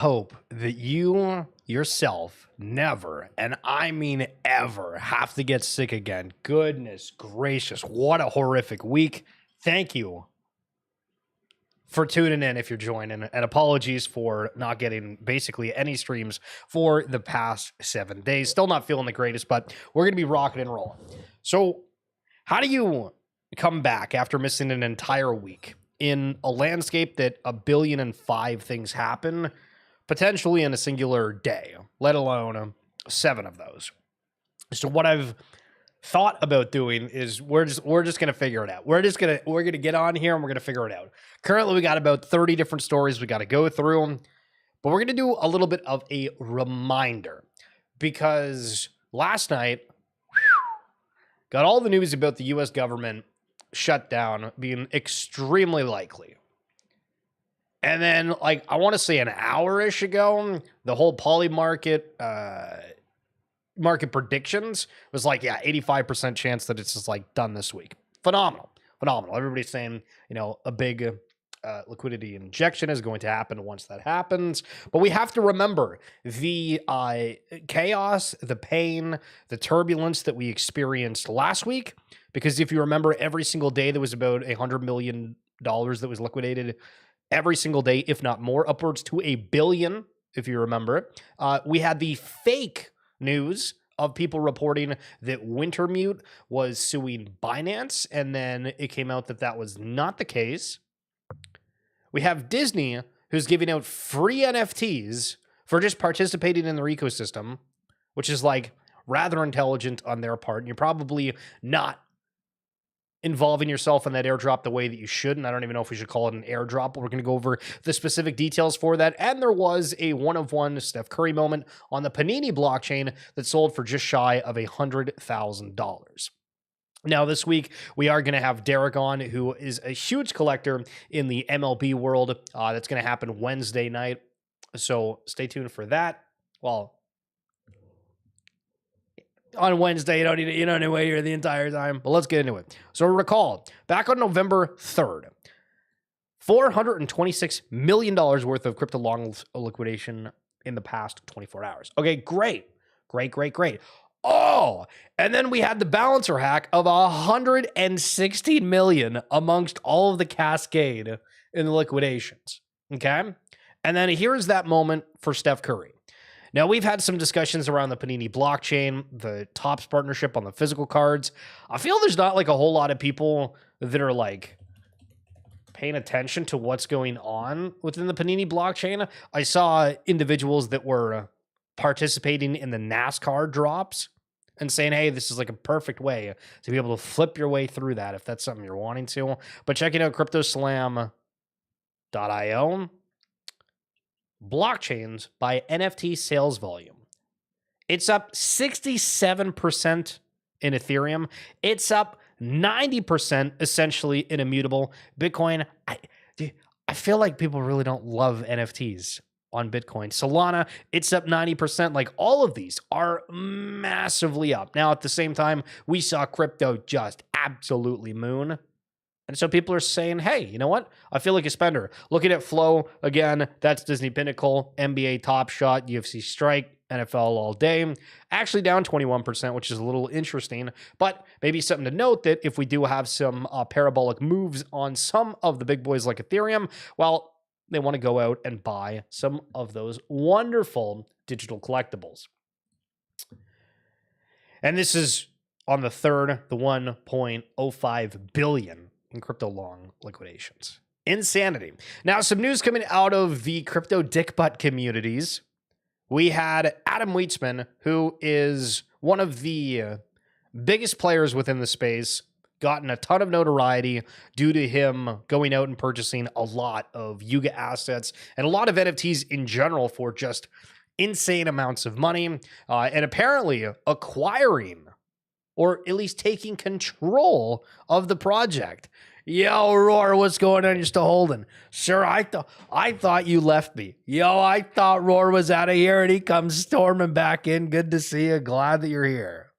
hope that you yourself never, and I mean ever, have to get sick again. Goodness gracious, what a horrific week. Thank you for tuning in if you're joining, and apologies for not getting basically any streams for the past 7 days. Still not feeling the greatest, but we're going to be rocking and rolling. So how do you come back after missing an entire week in a landscape that 1.5 billion things happen potentially in a singular day, let alone 7 of those? So what I've thought about doing is we're just gonna figure it out. We're gonna get on here and we're gonna figure it out. Currently, we got about 30 different stories we got to go through, but we're gonna do a little bit of a reminder because last night got all the news about the U.S. government shutdown being extremely likely. And then, like, I want to say an hour-ish ago, the whole poly market predictions was like, yeah, 85% chance that it's just like done this week. Phenomenal. Everybody's saying, you know, a big liquidity injection is going to happen once that happens. But we have to remember the chaos, the pain, the turbulence that we experienced last week. Because if you remember, every single day there was about $100 million that was liquidated. Every single day, if not more, upwards to $1 billion, if you remember. We had the fake news of people reporting that Wintermute was suing Binance, and then it came out that that was not the case. We have Disney, who's giving out free NFTs for just participating in their ecosystem, which is like rather intelligent on their part. And you're probably not involving yourself in that airdrop the way that you should. And I don't even know if we should call it an airdrop, but we're going to go over the specific details for that. And there was a one-of-one Steph Curry moment on the Panini blockchain that sold for just shy of $100,000. Now, this week, we are going to have Derek on, who is a huge collector in the MLB world. That's going to happen Wednesday night. So stay tuned for that. Well, on Wednesday, you don't need to wait here the entire time, but let's get into it. So recall, back on November 3rd, $426 million worth of crypto long liquidation in the past 24 hours. Okay, great. Oh, and then we had the balancer hack of $116 million amongst all of the cascade in the liquidations. Okay, and then here's that moment for Steph Curry. Now, we've had some discussions around the Panini blockchain, the Topps partnership on the physical cards. I feel there's not like a whole lot of people that are like paying attention to what's going on within the Panini blockchain. I saw individuals that were participating in the NASCAR drops and saying, hey, this is like a perfect way to be able to flip your way through that if that's something you're wanting to. But checking out CryptoSlam.io, blockchains by NFT sales volume. It's up 67% in Ethereum. It's up 90% essentially in Immutable. Bitcoin, I feel like people really don't love NFTs on Bitcoin. Solana, it's up 90%. Like, all of these are massively up. Now, at the same time, we saw crypto just absolutely moon. And so people are saying, hey, you know what? I feel like a spender. Looking at Flow, again, that's Disney Pinnacle, NBA Top Shot, UFC Strike, NFL All Day. Actually down 21%, which is a little interesting. But maybe something to note that if we do have some parabolic moves on some of the big boys like Ethereum, well, they want to go out and buy some of those wonderful digital collectibles. And this is on the third, the 1.05 billion in crypto long liquidations. Insanity. Now, some news coming out of the crypto dick butt communities. We had Adam Weitsman, who is one of the biggest players within the space, gotten a ton of notoriety due to him going out and purchasing a lot of Yuga assets and a lot of NFTs in general for just insane amounts of money, and apparently acquiring or at least taking control of the project. Yo, Roar, what's going on? You're still holding. Sir, I thought you left me. Yo, I thought Roar was out of here, and he comes storming back in. Good to see you. Glad that you're here.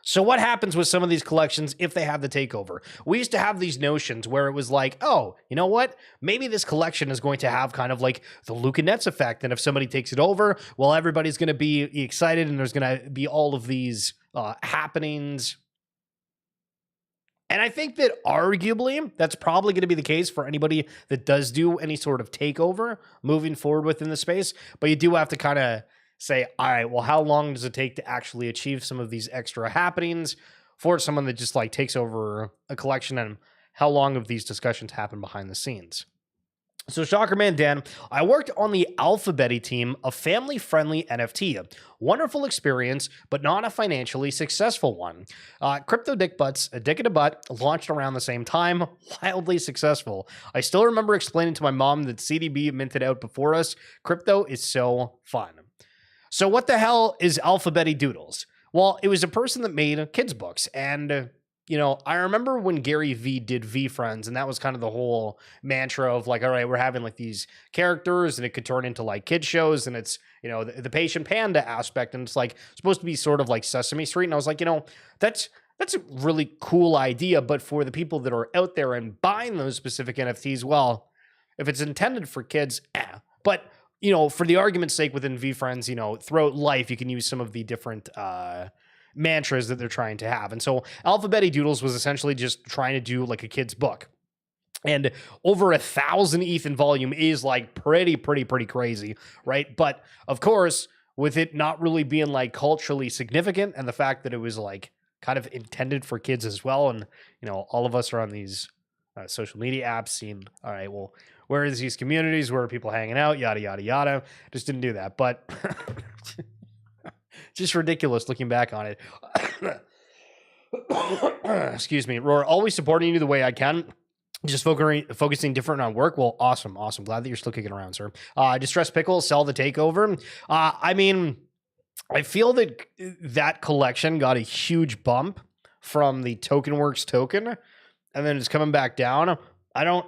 So what happens with some of these collections if they have the takeover? We used to have these notions where it was like, oh, you know what? Maybe this collection is going to have kind of like the Luka Nets effect. And if somebody takes it over, well, everybody's going to be excited and there's going to be all of these happenings. And I think that arguably that's probably going to be the case for anybody that does do any sort of takeover moving forward within the space. But you do have to kind of say, all right, well, how long does it take to actually achieve some of these extra happenings for someone that just like takes over a collection, and how long of these discussions happen behind the scenes? So Shocker Man Dan, I worked on the Alphabetty team, a family-friendly NFT. Wonderful experience, but not a financially successful one. Crypto Dick Butts, a dick in a butt, launched around the same time, wildly successful. I still remember explaining to my mom that CDB minted out before us. Crypto is so fun. So what the hell is Alphabetty Doodles? Well, it was a person that made kids books, and you know, I remember when Gary Vee did V Friends, and that was kind of the whole mantra of like, all right, we're having like these characters and it could turn into like kid shows, and it's, you know, the patient panda aspect, and it's like supposed to be sort of like Sesame Street. And I was like, you know, that's a really cool idea, but for the people that are out there and buying those specific NFTs, well, if it's intended for kids, but you know, for the argument's sake within V Friends, you know, throughout life, you can use some of the different mantras that they're trying to have. And so Alphabetty Doodles was essentially just trying to do like a kid's book. And over 1,000 ETH in volume is like pretty crazy, right? But of course, with it not really being like culturally significant, and the fact that it was like kind of intended for kids as well, and you know, all of us are on these social media apps seeing, all right, well, where is these communities? Where are people hanging out? Yada, yada, yada. Just didn't do that. But just ridiculous looking back on it. Excuse me. Roar, always supporting you the way I can. Just focusing different on work. Well, awesome. Glad that you're still kicking around, sir. Distressed Pickle, sell the takeover. I mean, I feel that that collection got a huge bump from the TokenWorks token, and then it's coming back down. I don't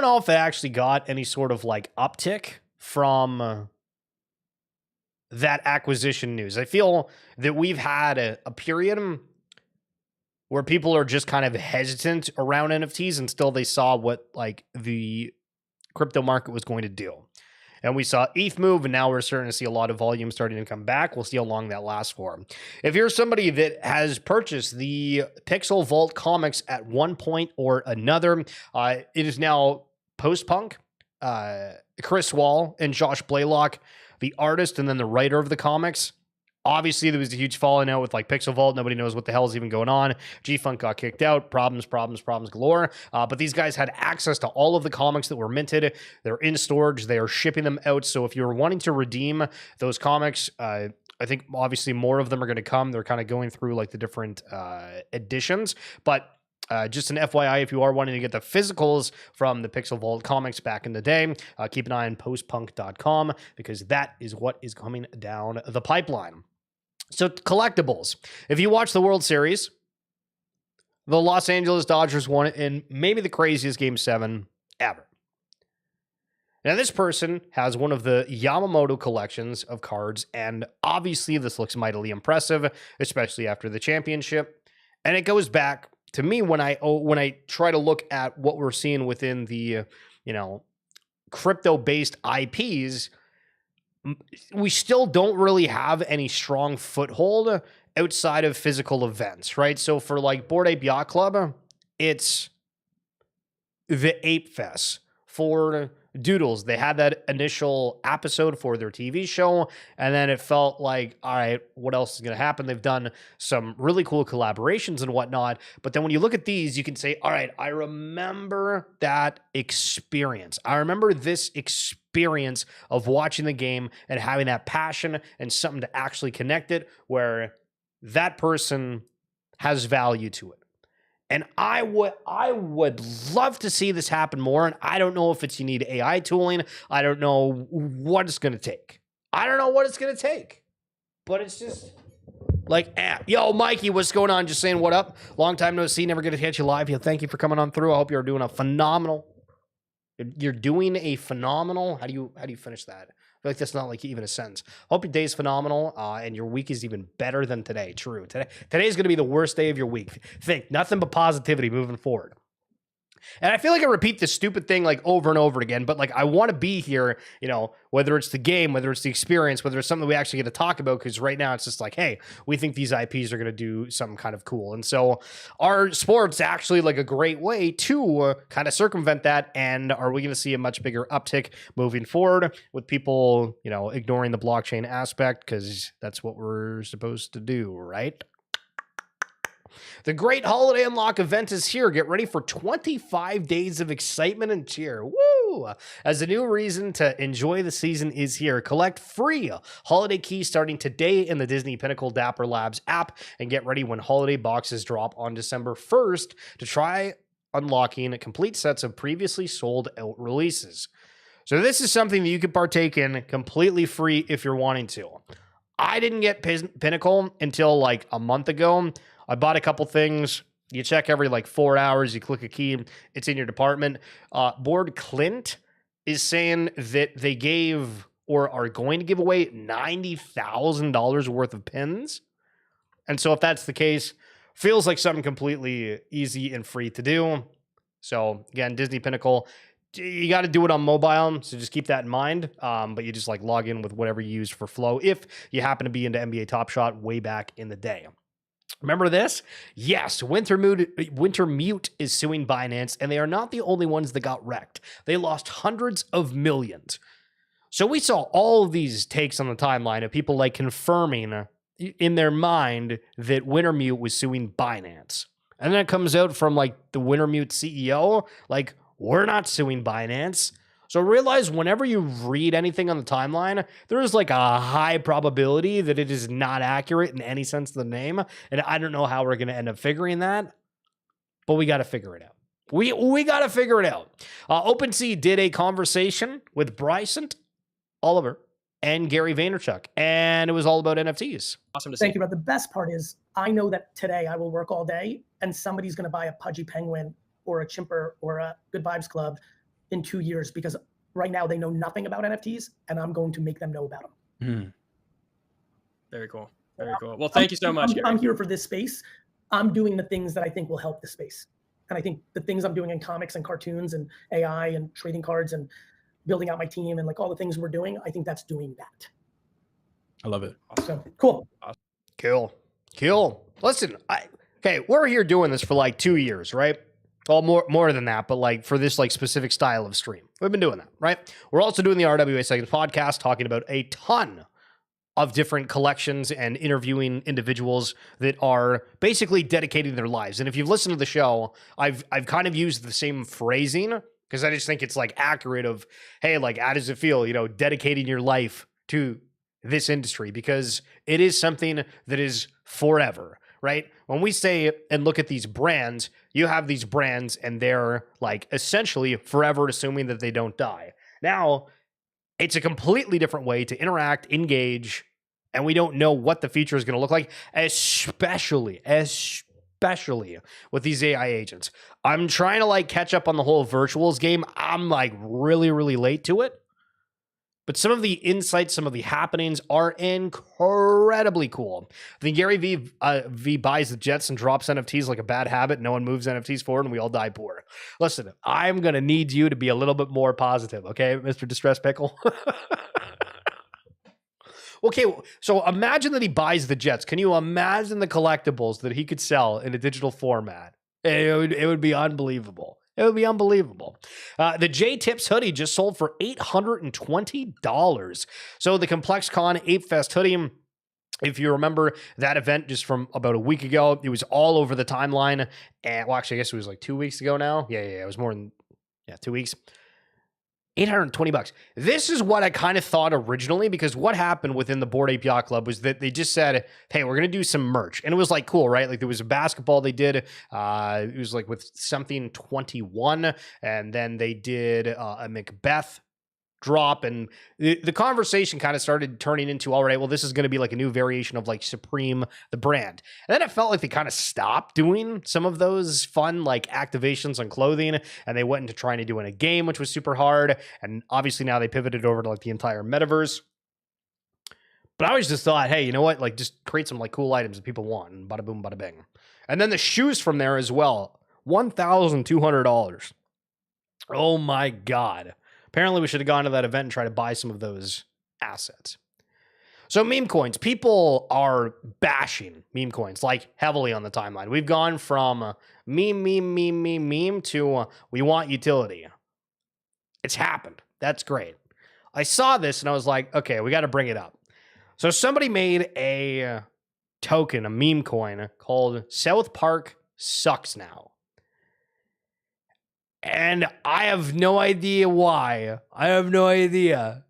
know if it actually got any sort of like uptick from that acquisition news. I feel that we've had a period where people are just kind of hesitant around NFTs until they saw what like the crypto market was going to do. And we saw ETH move, and now we're starting to see a lot of volume starting to come back. We'll see how long that lasts for. If you're somebody that has purchased the Pixel Vault comics at one point or another, it is now PostPunk, Chris Wall, and Josh Blaylock, the artist and then the writer of the comics. Obviously, there was a huge falling out with like Pixel Vault. Nobody knows what the hell is even going on. G-Funk got kicked out. Problems galore. But these guys had access to all of the comics that were minted. They're in storage. They are shipping them out. So if you're wanting to redeem those comics, I think obviously more of them are going to come. They're kind of going through like the different editions. But just an FYI, if you are wanting to get the physicals from the Pixel Vault comics back in the day, keep an eye on postpunk.com, because that is what is coming down the pipeline. So collectibles. If you watch the World Series, the Los Angeles Dodgers won it in maybe the craziest Game 7 ever. Now, this person has one of the Yamamoto collections of cards, and obviously this looks mightily impressive, especially after the championship. And it goes back to me when I try to look at what we're seeing within the, you know, crypto-based IPs, we still don't really have any strong foothold outside of physical events, right? So for like Bored Ape Yacht Club, it's the ApeFest. For Doodles, they had that initial episode for their TV show, and then it felt like, all right, what else is going to happen? They've done some really cool collaborations and whatnot, but then when you look at these, you can say, all right, I remember that experience. I remember this experience of watching the game and having that passion and something to actually connect it, where that person has value to it. And I would love to see this happen more. And I don't know if it's you need AI tooling. I don't know what it's going to take. But it's just like, yo, Mikey, what's going on? Just saying what up. Long time no see. Never going to catch you live. Thank you for coming on through. I hope you're doing a phenomenal You're doing a phenomenal. How do you finish that? I feel like that's not like even a sentence. Hope your day's phenomenal, and your week is even better than today. True. Today's going to be the worst day of your week. Think nothing but positivity moving forward. And I feel like I repeat this stupid thing like over and over again, but like I want to be here, you know, whether it's the game, whether it's the experience, whether it's something we actually get to talk about, because right now it's just like, hey, we think these IPs are going to do something kind of cool. And so our sport's actually like a great way to kind of circumvent that. And are we going to see a much bigger uptick moving forward with people, you know, ignoring the blockchain aspect? Because that's what we're supposed to do, right? The Great Holiday Unlock event is here. Get ready for 25 days of excitement and cheer. Woo! As a new reason to enjoy the season is here. Collect free holiday keys starting today in the Disney Pinnacle Dapper Labs app and get ready when holiday boxes drop on December 1st to try unlocking complete sets of previously sold out releases. So this is something that you can partake in completely free if you're wanting to. I didn't get Pinnacle until like a month ago. I bought a couple things. You check every like 4 hours. You click a key. It's in your department. Board Clint is saying that they gave or are going to give away $90,000 worth of pins. And so if that's the case, feels like something completely easy and free to do. So again, Disney Pinnacle, you got to do it on mobile, so just keep that in mind. But you just like log in with whatever you use for flow if you happen to be into NBA Top Shot way back in the day. Remember this? Yes, Wintermute is suing Binance, and they are not the only ones that got wrecked. They lost hundreds of millions. So we saw all of these takes on the timeline of people like confirming in their mind that Wintermute was suing Binance. And then it comes out from like the Wintermute CEO, like, we're not suing Binance. So realize whenever you read anything on the timeline, there is like a high probability that it is not accurate in any sense of the name. And I don't know how we're going to end up figuring that, but we got to figure it out. We got to figure it out. OpenSea did a conversation with Bryson Oliver and Gary Vaynerchuk, and it was all about NFTs. Awesome to see. Thank you. But the best part is I know that today I will work all day and somebody's going to buy a Pudgy Penguin or a Chimper or a Good Vibes Club in 2 years, because right now they know nothing about NFTs and I'm going to make them know about them. Very cool. Very cool. Well, thank you so much, Gary. I'm here for this space. I'm doing the things that I think will help the space. And I think the things I'm doing in comics and cartoons and AI and trading cards and building out my team and like all the things we're doing, I think that's doing that. I love it. Awesome. So cool. Awesome. Cool. Listen, okay, we're here doing this for like 2 years, right? Well, more than that, but like for this like specific style of stream. We've been doing that, right? We're also doing the RWA Seconds podcast, talking about a ton of different collections and interviewing individuals that are basically dedicating their lives. And if you've listened to the show, I've kind of used the same phrasing because I just think it's like accurate of, hey, like how does it feel, you know, dedicating your life to this industry, because it is something that is forever. Right? When we say and look at these brands, you have these brands and they're like essentially forever, assuming that they don't die. Now, it's a completely different way to interact, engage, and we don't know what the future is going to look like, especially with these AI agents. I'm trying to like catch up on the whole virtuals game. I'm like really, really late to it. But some of the insights, some of the happenings are incredibly cool. I think Gary V buys the Jets and drops NFTs like a bad habit. No one moves NFTs forward and we all die poor. Listen, I'm going to need you to be a little bit more positive, okay, Mr. Distress Pickle? Okay, so imagine that he buys the Jets. Can you imagine the collectibles that he could sell in a digital format? It would be unbelievable. It would be unbelievable. The J-Tips hoodie just sold for $820. So the ComplexCon ApeFest hoodie, if you remember that event just from about a week ago, it was all over the timeline. And well, actually, I guess it was like 2 weeks ago now. Yeah, it was more than 2 weeks. $820. This is what I kind of thought originally, because what happened within the Bored Ape Yacht Club was that they just said, hey, we're going to do some merch. And it was like cool, right? Like there was a basketball they did. It was like with something 21. And then they did a Macbeth drop, and the conversation kind of started turning into, all right, well, this is going to be like a new variation of like Supreme, the brand. And then it felt like they kind of stopped doing some of those fun like activations on clothing, and they went into trying to do in a game, which was super hard. And obviously now they pivoted over to like the entire metaverse. But I always just thought, hey, you know what? Like, just create some like cool items that people want, and bada boom, bada bing. And then the shoes from there as well, $1,200. Oh my God. Apparently we should have gone to that event and tried to buy some of those assets. So meme coins, people are bashing meme coins like heavily on the timeline. We've gone from meme to we want utility. It's happened. That's great. I saw this and I was like, okay, we got to bring it up. So somebody made a token, a meme coin called South Park Sucks Now. And I have no idea why. I have no idea.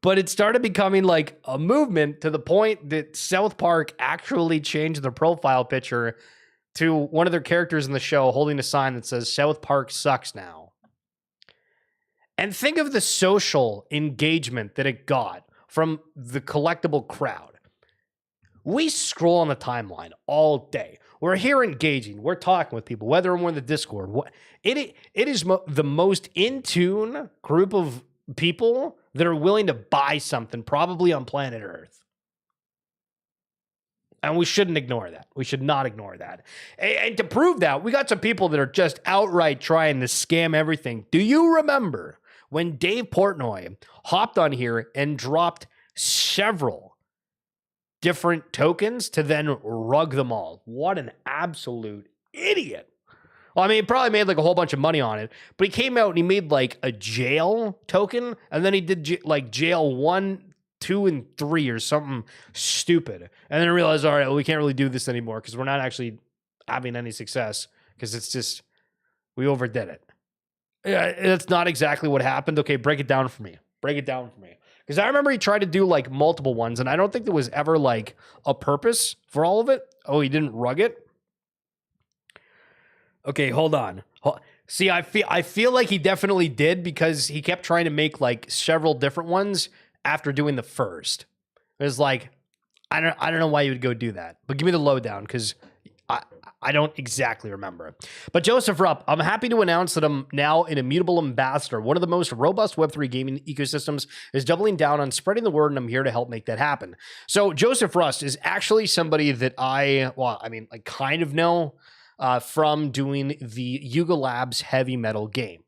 But it started becoming like a movement to the point that South Park actually changed their profile picture to one of their characters in the show holding a sign that says South Park Sucks Now. And think of the social engagement that it got from the collectible crowd. We scroll on the timeline all day. We're here engaging. We're talking with people, whether we're in the Discord. It is the most in tune group of people that are willing to buy something, probably on planet Earth. And we shouldn't ignore that. We should not ignore that. And to prove that, we got some people that are just outright trying to scam everything. Do you remember when Dave Portnoy hopped on here and dropped several different tokens to then rug them all? What an absolute idiot. Well, I mean, he probably made like a whole bunch of money on it, but he came out and he made like a jail token, and then he did like jail 1, 2, and 3 or something stupid. And then I realized, all right, well, we can't really do this anymore because we're not actually having any success because it's just, we overdid it. Yeah, that's not exactly what happened. Okay, break it down for me. Break it down for me. Because I remember he tried to do like multiple ones, and I don't think there was ever like a purpose for all of it. Oh, he didn't rug it? Okay, hold on. See, I feel like he definitely did because he kept trying to make like several different ones after doing the first. It was like, I don't know why you would go do that. But give me the lowdown because I don't exactly remember. But Joseph Rupp, I'm happy to announce that I'm now an Immutable ambassador. One of the most robust Web3 gaming ecosystems is doubling down on spreading the word, and I'm here to help make that happen. So Joseph Rust is actually somebody that I kind of know from doing the Yuga Labs heavy metal game.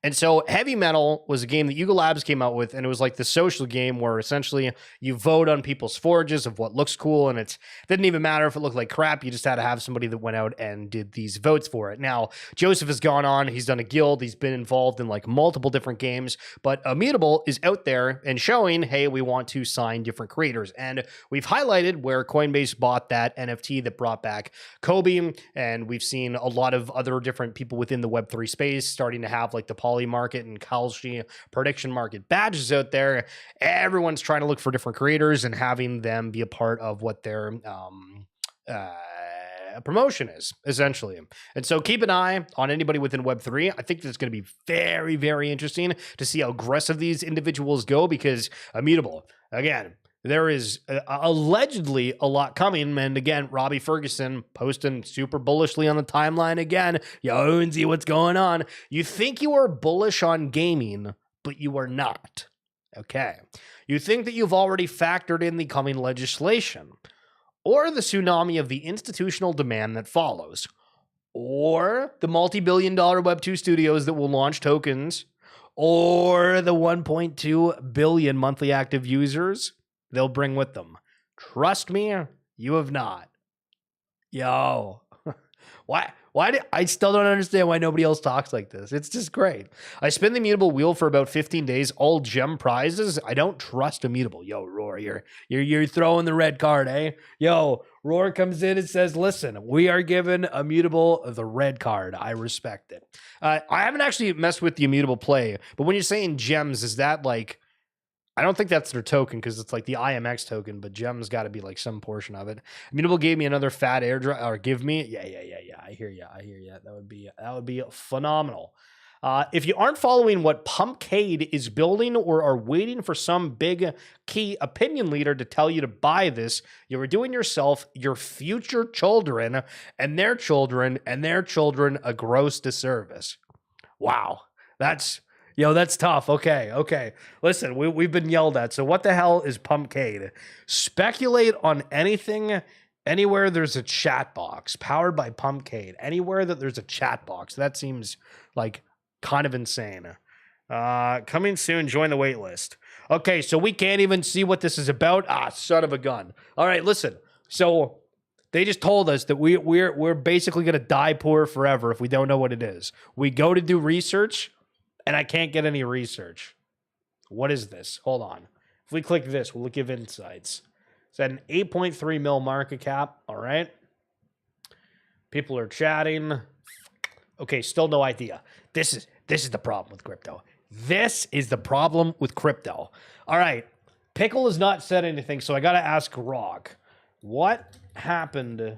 And so Heavy Metal was a game that Yuga Labs came out with, and it was like the social game where essentially you vote on people's forges of what looks cool, and it didn't even matter if it looked like crap. You just had to have somebody that went out and did these votes for it. Now, Joseph has gone on. He's done a guild. He's been involved in like multiple different games, but Immutable is out there and showing, hey, we want to sign different creators. And we've highlighted where Coinbase bought that NFT that brought back Kobe, and we've seen a lot of other different people within the Web3 space starting to have like the market and Kalshi prediction market badges out there. Everyone's trying to look for different creators and having them be a part of what their promotion is, essentially. And so keep an eye on anybody within Web3. I think it's going to be very, very interesting to see how aggressive these individuals go, because Immutable, again, there is allegedly a lot coming. And again, Robbie Ferguson posting super bullishly on the timeline again. Yo, and see what's going on. You think you are bullish on gaming, but you are not. Okay. You think that you've already factored in the coming legislation, or the tsunami of the institutional demand that follows, or the multi-billion-dollar Web2 studios that will launch tokens, or the 1.2 billion monthly active users they'll bring with them. Trust me, you have not. Yo. I still don't understand why nobody else talks like this. It's just great. I spin the Immutable wheel for about 15 days, all gem prizes. I don't trust Immutable. Yo, Roar, you're throwing the red card, eh? Yo, Roar comes in and says, listen, we are giving Immutable the red card. I respect it. I haven't actually messed with the Immutable play, but when you're saying gems, is that like, I don't think that's their token because it's like the IMX token, but Gem's got to be like some portion of it. Immutable gave me another fat airdrop, or give me. Yeah. I hear ya. That would be phenomenal. If you aren't following what Pumpcade is building or are waiting for some big key opinion leader to tell you to buy this, you are doing yourself, your future children, and their children, and their children a gross disservice. Wow. That's tough. Okay. Listen, we've been yelled at. So what the hell is Pumpcade? Speculate on anything, anywhere there's a chat box powered by Pumpcade. Anywhere that there's a chat box. That seems like kind of insane. Coming soon, join the wait list. Okay, so we can't even see what this is about. Son of a gun. All right, listen. So they just told us that we're basically going to die poor forever if we don't know what it is. We go to do research, and I can't get any research. What is this? Hold on. If we click this, we'll give insights. It's at an 8.3 mil market cap. All right. People are chatting. Okay, still no idea. This is the problem with crypto. This is the problem with crypto. All right. Pickle has not said anything, so I got to ask Rock. What happened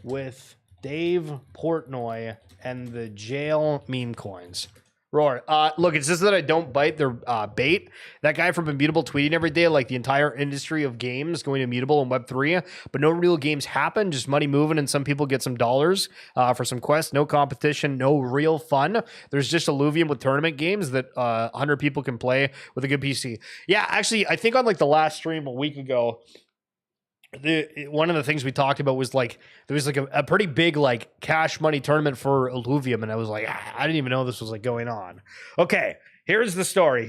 with Dave Portnoy and the jail meme coins? Roar. Look, it's just that I don't bite their bait. That guy from Immutable tweeting every day, like the entire industry of games going to Immutable and Web3, but no real games happen, just money moving, and some people get some dollars for some quests. No competition, no real fun. There's just Illuvium with tournament games that 100 people can play with a good PC. Yeah, actually, I think on like the last stream a week ago, one of the things we talked about was like there was like a pretty big like cash money tournament for Illuvium, and I was like, I didn't even know this was like going on. Okay, here's the story.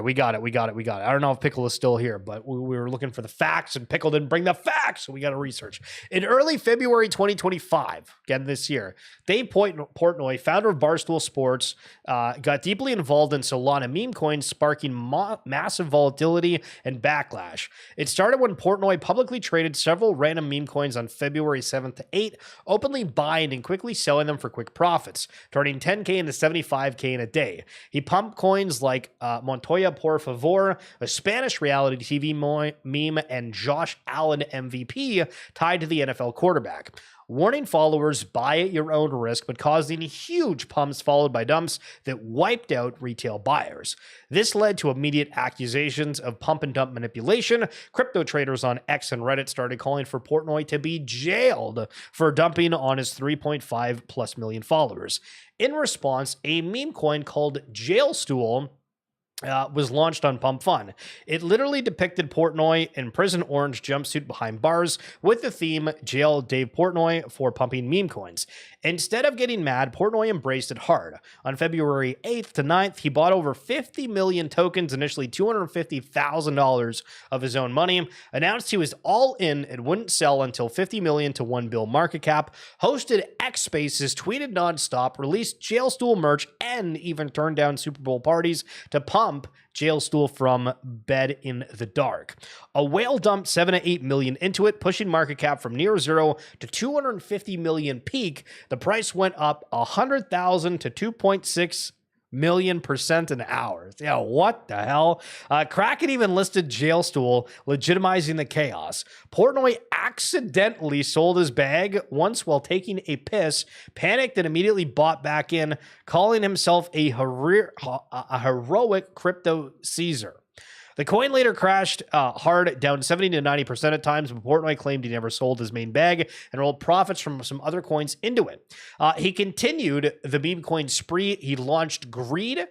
We got it. I don't know if Pickle is still here, but we were looking for the facts, and Pickle didn't bring the facts, so we got to research. In early February 2025, again this year, Dave Portnoy, founder of Barstool Sports, got deeply involved in Solana meme coins, sparking massive volatility and backlash. It started when Portnoy publicly traded several random meme coins on February 7th to 8th, openly buying and quickly selling them for quick profits, turning 10K into 75K in a day. He pumped coins like Montoya Por Favor, a Spanish reality TV meme, and Josh Allen MVP tied to the NFL quarterback. Warning followers, buy at your own risk, but causing huge pumps followed by dumps that wiped out retail buyers. This led to immediate accusations of pump and dump manipulation. Crypto traders on X and Reddit started calling for Portnoy to be jailed for dumping on his 3.5 plus million followers. In response, a meme coin called JailStool was launched on Pump Fun. It literally depicted Portnoy in prison orange jumpsuit behind bars with the theme Jail Dave Portnoy for pumping meme coins. Instead of getting mad, Portnoy embraced it hard. On February 8th to 9th, he bought over 50 million tokens, initially $250,000 of his own money, announced he was all in and wouldn't sell until 50 million to 1 bill market cap, hosted X Spaces, tweeted nonstop, released JailStool merch, and even turned down Super Bowl parties to pump JailStool from bed in the dark. A whale dumped 7 to 8 million into it, pushing market cap from near zero to 250 million peak. The price went up 100,000 to 2.6 million% an hour. Yeah, what the hell? Kraken even listed JailStool, legitimizing the chaos. Portnoy accidentally sold his bag once while taking a piss, panicked, and immediately bought back in, calling himself a heroic crypto Caesar. The coin later crashed hard, down 70 to 90% at times, but Portnoy claimed he never sold his main bag and rolled profits from some other coins into it. He continued the meme coin spree. He launched Greed.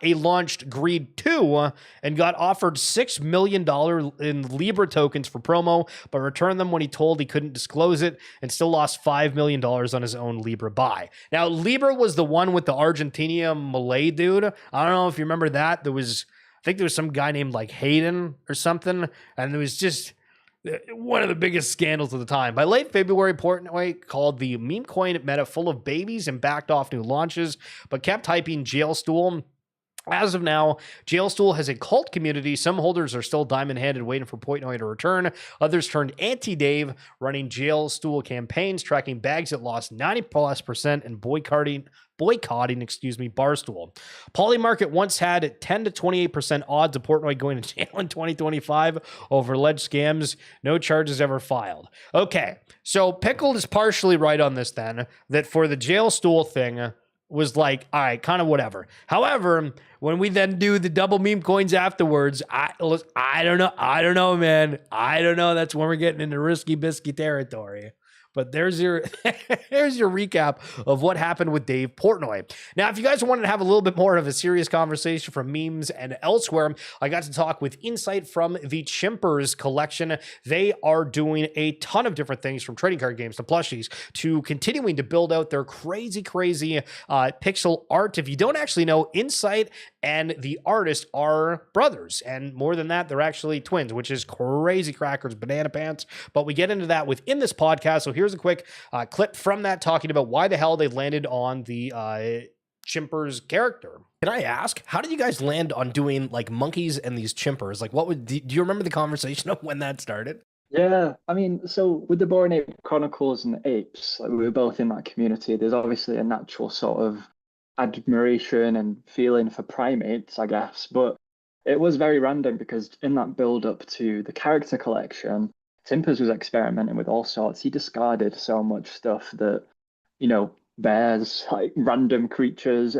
He launched Greed 2 and got offered $6 million in Libra tokens for promo, but returned them when he told he couldn't disclose it, and still lost $5 million on his own Libra buy. Now, Libra was the one with the Argentina Malay dude. I don't know if you remember that. I think there was some guy named like Hayden or something, and it was just one of the biggest scandals of the time. By late February, Portnoy called the meme coin meta full of babies and backed off new launches, but kept hyping JailStool. As of now, JailStool has a cult community. Some holders are still diamond-handed waiting for Portnoy to return. Others turned anti-Dave, running JailStool campaigns, tracking bags that lost 90+% and boycotting Barstool. Polymarket once had 10 to 28% odds of Portnoy going to jail in 2025 over alleged scams. No charges ever filed. Okay, so Pickle is partially right on this then, that for the JailStool thing, was like, all right, kind of whatever. However, when we then do the double meme coins afterwards, I don't know, man. I don't know. That's when we're getting into risky bisky territory. But there's your there's your recap of what happened with Dave Portnoy. Now, if you guys wanted to have a little bit more of a serious conversation from memes and elsewhere, I got to talk with insight from the Chimpers collection. They are doing a ton of different things, from trading card games to plushies to continuing to build out their crazy pixel art. If you don't actually know, Insight and the artist are brothers, and more than that, they're actually twins, which is crazy crackers, banana pants. But we get into that within this podcast. So here's a quick clip from that, talking about why the hell they landed on the Chimpers character. Can I ask, how did you guys land on doing like monkeys and these Chimpers? Like, do you remember the conversation of when that started? Yeah, I mean, so with the Boring Ape Chronicles and Apes, like we were both in that community, there's obviously a natural sort of admiration and feeling for primates, I guess. But it was very random because in that build up to the character collection, Chimpers was experimenting with all sorts. He discarded so much stuff that, you know, bears, like random creatures.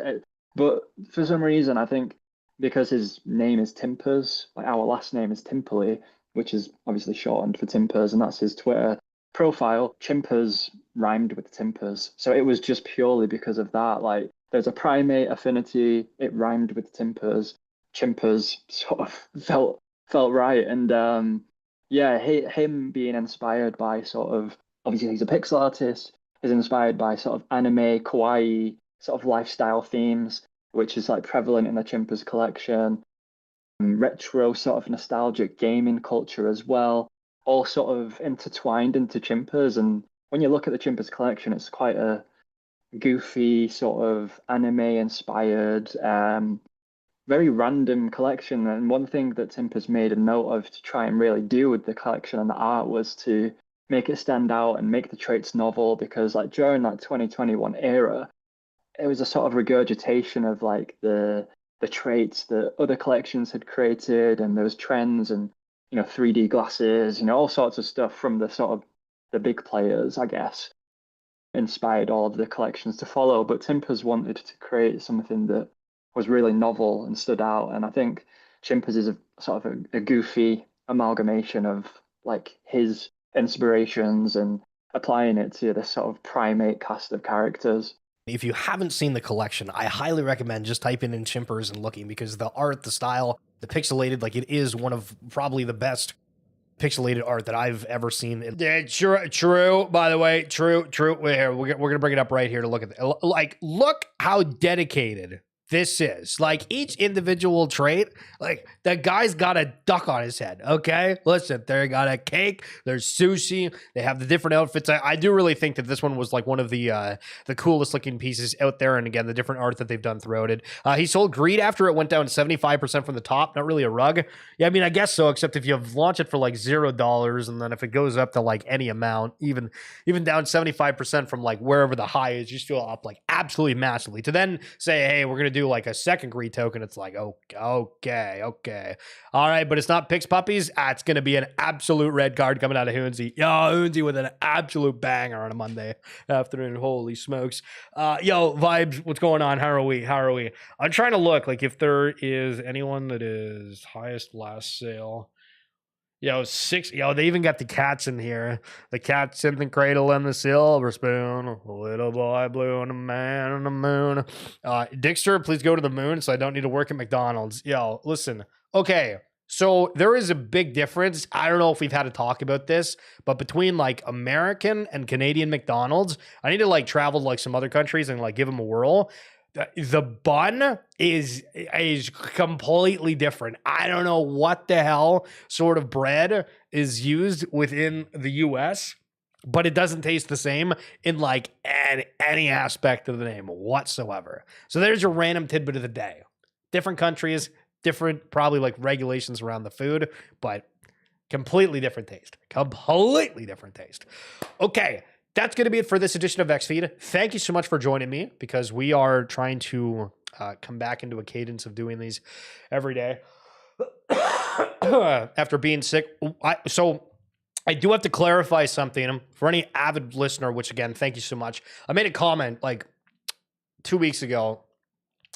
But for some reason, I think because his name is Timpers, like our last name is Timperley, which is obviously shortened for Timpers, and that's his Twitter profile. Chimpers rhymed with Timpers. So it was just purely because of that. Like, there's a primate affinity, it rhymed with Timpers. Chimpers sort of felt right. And yeah, him being inspired by sort of, obviously he's a pixel artist, is inspired by sort of anime, kawaii, sort of lifestyle themes, which is like prevalent in the Chimpers collection. Retro sort of nostalgic gaming culture as well, all sort of intertwined into Chimpers. And when you look at the Chimpers collection, it's quite a goofy sort of anime inspired, very random collection. And one thing that Chimpers made a note of to try and really do with the collection and the art was to make it stand out and make the traits novel, because like during that 2021 era, it was a sort of regurgitation of like the traits that other collections had created, and those trends, and 3D glasses, all sorts of stuff from the sort of the big players, I guess, inspired all of the collections to follow. But Chimpers wanted to create something that was really novel and stood out, and I think Chimpers is a sort of a goofy amalgamation of like his inspirations and applying it to this sort of primate cast of characters. If you haven't seen the collection, I highly recommend just typing in Chimpers and looking, because the art, the style, the pixelated, like it is one of probably the best pixelated art that I've ever seen. Yeah, true. By the way, true. Wait, here, we're gonna bring it up right here to look at it. Like, look how dedicated this is. Like, each individual trait, like that guy's got a duck on his head. Okay, listen, they got a cake, there's sushi, they have the different outfits. I do really think that this one was like one of the coolest looking pieces out there, and again, the different art that they've done throughout it. He sold Greed after it went down 75% from the top. Not really a rug. Yeah, I mean, I guess so, except if you launch it for like $0, and then if it goes up to like any amount, even down 75% from like wherever the high is, you still up like absolutely massively. To then say, hey, we're gonna do like a second Greed token, it's like, okay, all right, but it's not Pix Puppies. It's gonna be an absolute red card coming out of Hoonsy. Yo, Hoonsy with an absolute banger on a Monday afternoon. Holy smokes. Yo, Vibes, what's going on? How are we? I'm trying to look like if there is anyone that is highest last sale. Yo, they even got the cats in here. The cats in the cradle and the silver spoon. Little boy blue and a man on the moon. Dixter, please go to the moon so I don't need to work at McDonald's. Yo, listen. Okay, so there is a big difference. I don't know if we've had a talk about this, but between like American and Canadian McDonald's, I need to like travel to like some other countries and like give them a whirl. The bun is completely different. I don't know what the hell sort of bread is used within the US, but it doesn't taste the same in like any aspect of the name whatsoever. So there's your random tidbit of the day. Different countries, different probably like regulations around the food, but completely different taste. Okay. That's going to be it for this edition of XFeed. Thank you so much for joining me, because we are trying to come back into a cadence of doing these every day after being sick. So I do have to clarify something for any avid listener, which again, thank you so much. I made a comment like 2 weeks ago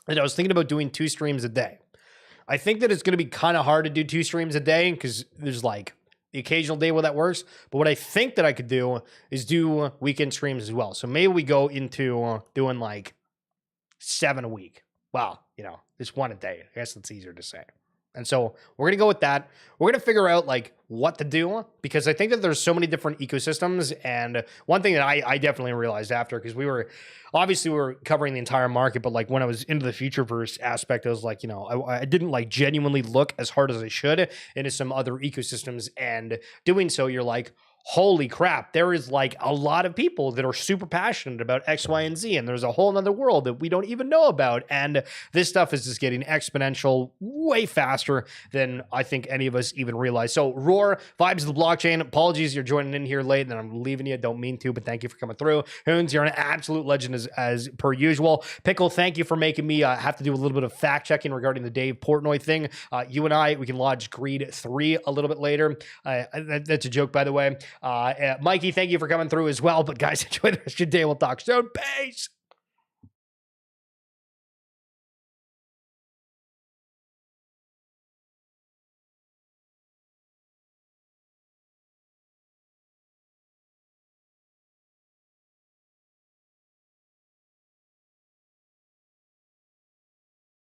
that I was thinking about doing 2 streams a day. I think that it's going to be kind of hard to do 2 streams a day because there's like the occasional day where that works. But what I think that I could do is do weekend streams as well. So maybe we go into doing like 7 a week. Well, you know, just 1 a day. I guess it's easier to say. And so we're going to go with that. We're going to figure out like what to do because I think that there's so many different ecosystems. And one thing that I definitely realized after, because we were covering the entire market, but like when I was into the Futureverse aspect, I was like, you know, I didn't like genuinely look as hard as I should into some other ecosystems. And doing so, you're like, holy crap, there is like a lot of people that are super passionate about X, Y, and Z. And there's a whole nother world that we don't even know about. And this stuff is just getting exponential way faster than I think any of us even realize. So Roar, Vibes of the Blockchain, apologies you're joining in here late and I'm leaving you. Don't mean to, but thank you for coming through. Hoons, you're an absolute legend as per usual. Pickle, thank you for making me have to do a little bit of fact checking regarding the Dave Portnoy thing. You and I, we can lodge Greed 3 a little bit later. That's a joke, by the way. Mikey, thank you for coming through as well. But guys, enjoy the rest of your day. We'll talk soon. Peace.